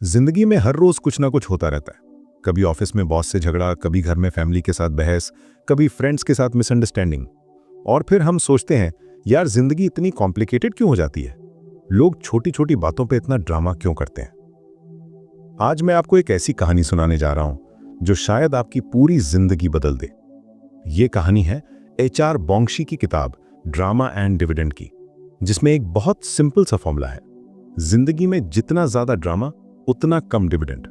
जिंदगी में हर रोज कुछ ना कुछ होता रहता है। कभी ऑफिस में बॉस से झगड़ा, कभी घर में फैमिली के साथ बहस, कभी फ्रेंड्स के साथ मिसअंडरस्टैंडिंग। और फिर हम सोचते हैं, यार जिंदगी इतनी कॉम्प्लिकेटेड क्यों हो जाती है? लोग छोटी छोटी बातों पे इतना ड्रामा क्यों करते हैं? आज मैं आपको एक ऐसी कहानी सुनाने जा रहा हूं जो शायद आपकी पूरी जिंदगी बदल दे। ये कहानी है HR बोंगशी की किताब ड्रामा एंड डिविडेंड की, जिसमें एक बहुत सिंपल सा फॉर्मूला है। जिंदगी में जितना ज्यादा ड्रामा उतना कम डिविडेंड,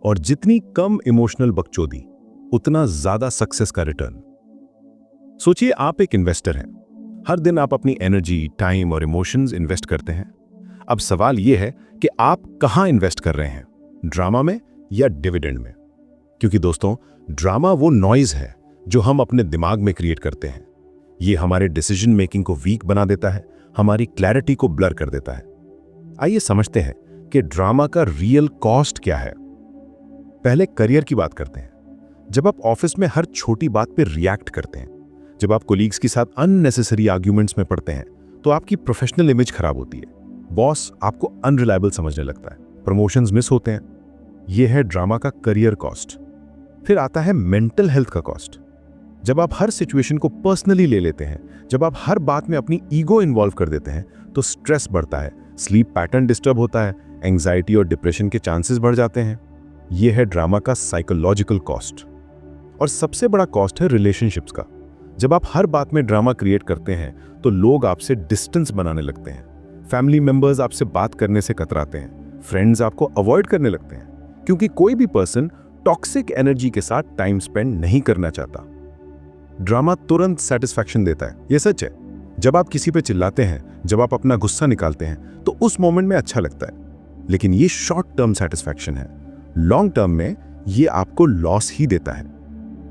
और जितनी कम इमोशनल बकचोदी उतना ज्यादा सक्सेस का रिटर्न। सोचिए, आप एक इन्वेस्टर हैं। हर दिन आप अपनी एनर्जी, टाइम और इमोशंस इन्वेस्ट करते हैं। अब सवाल यह है कि आप कहां इन्वेस्ट कर रहे हैं, ड्रामा में या डिविडेंड में? क्योंकि दोस्तों, ड्रामा वो नॉइज है जो हम अपने दिमाग में क्रिएट करते हैं। ये हमारे डिसीजन मेकिंग को वीक बना देता है, हमारी क्लैरिटी को ब्लर कर देता है। आइए समझते हैं कि ड्रामा का रियल कॉस्ट क्या है। पहले करियर की बात करते हैं। जब आप ऑफिस में हर छोटी बात पे रिएक्ट करते हैं, जब आप कोलीग्स के साथ अननेसेसरी आर्ग्यूमेंट्स में पड़ते हैं, तो आपकी प्रोफेशनल इमेज खराब होती है। बॉस आपको अनरिलायबल समझने लगता है, प्रमोशंस मिस होते हैं। यह है ड्रामा का करियर कॉस्ट। फिर आता है मेंटल हेल्थ का कॉस्ट। जब आप हर सिचुएशन को पर्सनली ले लेते हैं, जब आप हर बात में अपनी ईगो इन्वॉल्व कर देते हैं, तो स्ट्रेस बढ़ता है, स्लीप पैटर्न डिस्टर्ब होता है, एंजाइटी और डिप्रेशन के चांसेस बढ़ जाते हैं। यह है ड्रामा का साइकोलॉजिकल कॉस्ट। और सबसे बड़ा कॉस्ट है रिलेशनशिप्स का। जब आप हर बात में ड्रामा क्रिएट करते हैं, तो लोग आपसे डिस्टेंस बनाने लगते हैं। फैमिली मेंबर्स आपसे बात करने से कतराते हैं, फ्रेंड्स आपको अवॉइड करने लगते हैं, क्योंकि कोई भी पर्सन टॉक्सिक एनर्जी के साथ टाइम स्पेंड नहीं करना चाहता। ड्रामा तुरंत सेटिस्फैक्शन देता है, यह सच है। जब आप किसी पे चिल्लाते हैं, जब आप अपना गुस्सा निकालते हैं, तो उस मोमेंट में अच्छा लगता है, लेकिन ये शॉर्ट टर्म सेटिस्फैक्शन है। लॉन्ग टर्म में ये आपको लॉस ही देता है।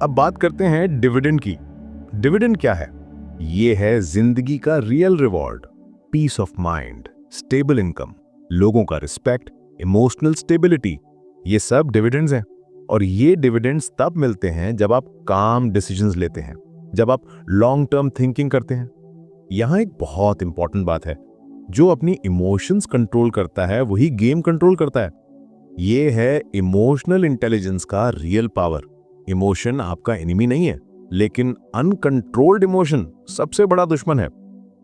अब बात करते हैं डिविडेंड की। डिविडेंड क्या है? ये है जिंदगी का real reward, peace of mind, stable income, लोगों का रिस्पेक्ट, इमोशनल स्टेबिलिटी। ये सब डिविडेंड्स हैं। और ये डिविडेंड्स तब मिलते हैं जब आप काम डिसीजंस लेते हैं, जब आप लॉन्ग टर्म थिंकिंग करते हैं। यहां एक बहुत इंपॉर्टेंट बात है, जो अपनी इमोशंस कंट्रोल करता है वही गेम कंट्रोल करता है। ये है इमोशनल इंटेलिजेंस का रियल पावर। इमोशन आपका एनिमी नहीं है, लेकिन अनकंट्रोल्ड इमोशन सबसे बड़ा दुश्मन है।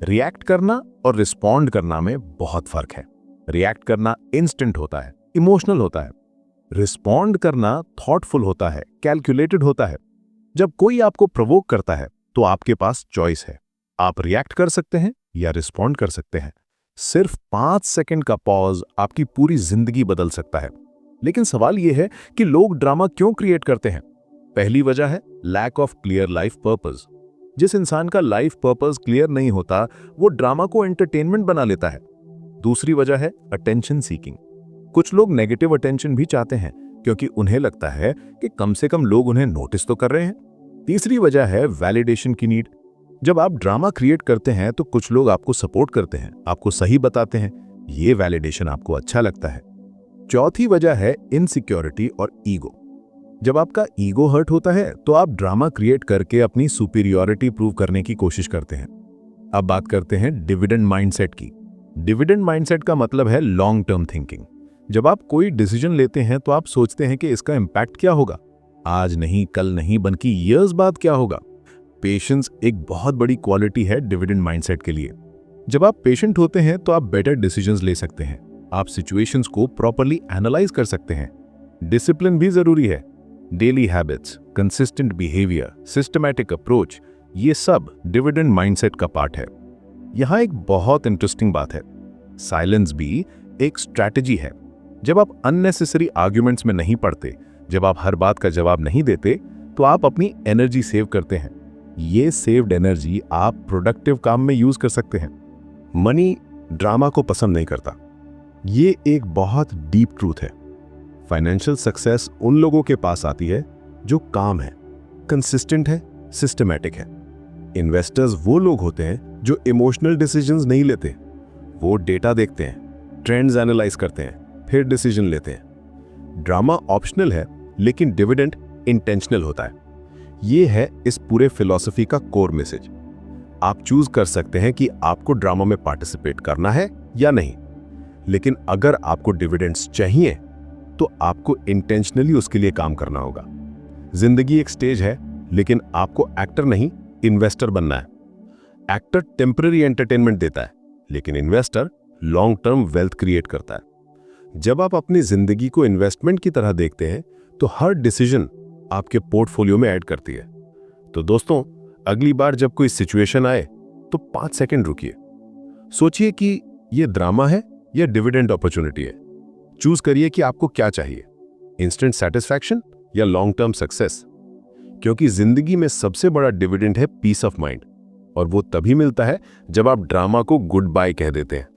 रिएक्ट करना और रिस्पॉन्ड करना में बहुत फर्क है। रिएक्ट करना इंस्टेंट होता है, इमोशनल होता है। रिस्पॉन्ड करना थॉटफुल होता है, कैलकुलेटेड होता है। जब कोई आपको प्रोवोक करता है, तो आपके पास चॉइस है। आप रिएक्ट कर सकते हैं या रिस्पॉन्ड कर सकते हैं। सिर्फ 5 सेकंड का पॉज आपकी पूरी जिंदगी बदल सकता है। लेकिन सवाल यह है कि लोग ड्रामा क्यों क्रिएट करते हैं? पहली वजह है lack of clear life purpose. जिस इंसान का लाइफ पर्पस क्लियर नहीं होता, वो ड्रामा को एंटरटेनमेंट बना लेता है। दूसरी वजह है अटेंशन सीकिंग। कुछ लोग नेगेटिव अटेंशन भी चाहते हैं, क्योंकि उन्हें लगता है कि कम से कम लोग उन्हें नोटिस तो कर रहे हैं। तीसरी वजह है वैलिडेशन की नीड। जब आप ड्रामा क्रिएट करते हैं, तो कुछ लोग आपको सपोर्ट करते हैं, आपको सही बताते हैं। ये वैलिडेशन आपको अच्छा लगता है। चौथी वजह है इनसिक्योरिटी और ईगो। जब आपका ईगो हर्ट होता है, तो आप ड्रामा क्रिएट करके अपनी सुपीरियॉरिटी प्रूव करने की कोशिश करते हैं। अब बात करते हैं डिविडेंड माइंडसेट की। डिविडेंड माइंडसेट का मतलब है लॉन्ग टर्म थिंकिंग। जब आप कोई डिसीजन लेते हैं, तो आप सोचते हैं कि इसका इंपैक्ट क्या होगा, आज नहीं, कल नहीं, बल्कि ईयर्स बाद क्या होगा। पेशेंस एक बहुत बड़ी क्वालिटी है डिविडेंड माइंडसेट के लिए। जब आप पेशेंट होते हैं, तो आप बेटर डिसीजंस ले सकते हैं। आप सिचुएशंस को प्रॉपर्ली एनालाइज कर सकते हैं। डिसिप्लिन भी जरूरी है। Daily habits, consistent behaviour, systematic approach, ये सब डिविडेंड माइंडसेट का पार्ट है। यहां एक बहुत इंटरेस्टिंग बात है, साइलेंस भी एक स्ट्रैटेजी है। जब आप अननेसेसरी आर्ग्यूमेंट्स में नहीं पड़ते, जब आप हर बात का जवाब नहीं देते, तो आप अपनी एनर्जी सेव करते हैं। ये सेव्ड एनर्जी आप प्रोडक्टिव काम में यूज कर सकते हैं। मनी ड्रामा को पसंद नहीं करता। ये एक बहुत डीप ट्रूथ है। फाइनेंशियल सक्सेस उन लोगों के पास आती है जो काम है, कंसिस्टेंट है, सिस्टमैटिक है। इन्वेस्टर्स वो लोग होते हैं जो इमोशनल डिसीजंस नहीं लेते। वो डेटा देखते हैं, ट्रेंड्स एनालाइज करते हैं, फिर डिसीजन लेते हैं। ड्रामा ऑप्शनल है, लेकिन डिविडेंड इंटेंशनल होता है। यह है इस पूरे फिलॉसफी का कोर मैसेज। आप चूज कर सकते हैं कि आपको ड्रामा में पार्टिसिपेट करना है या नहीं। लेकिन अगर आपको डिविडेंड्स चाहिए, तो आपको इंटेंशनली उसके लिए काम करना होगा। जिंदगी एक स्टेज है, लेकिन आपको एक्टर नहीं, इन्वेस्टर बनना है। एक्टर टेम्पररी एंटरटेनमेंट देता है, लेकिन investor long term wealth create करता है। जब आप अपनी जिंदगी को इन्वेस्टमेंट की तरह देखते हैं, तो हर डिसीजन आपके पोर्टफोलियो में ऐड करती है। तो दोस्तों, अगली बार जब कोई सिचुएशन आए तो 5 सेकंड रुकिए, सोचिए कि यह ड्रामा है या डिविडेंड अपॉर्चुनिटी है। चूज करिए कि आपको क्या चाहिए, इंस्टेंट सेटिस्फैक्शन या लॉन्ग टर्म सक्सेस। क्योंकि जिंदगी में सबसे बड़ा डिविडेंड है पीस ऑफ माइंड, और वो तभी मिलता है जब आप ड्रामा को गुड बाय कह देते हैं।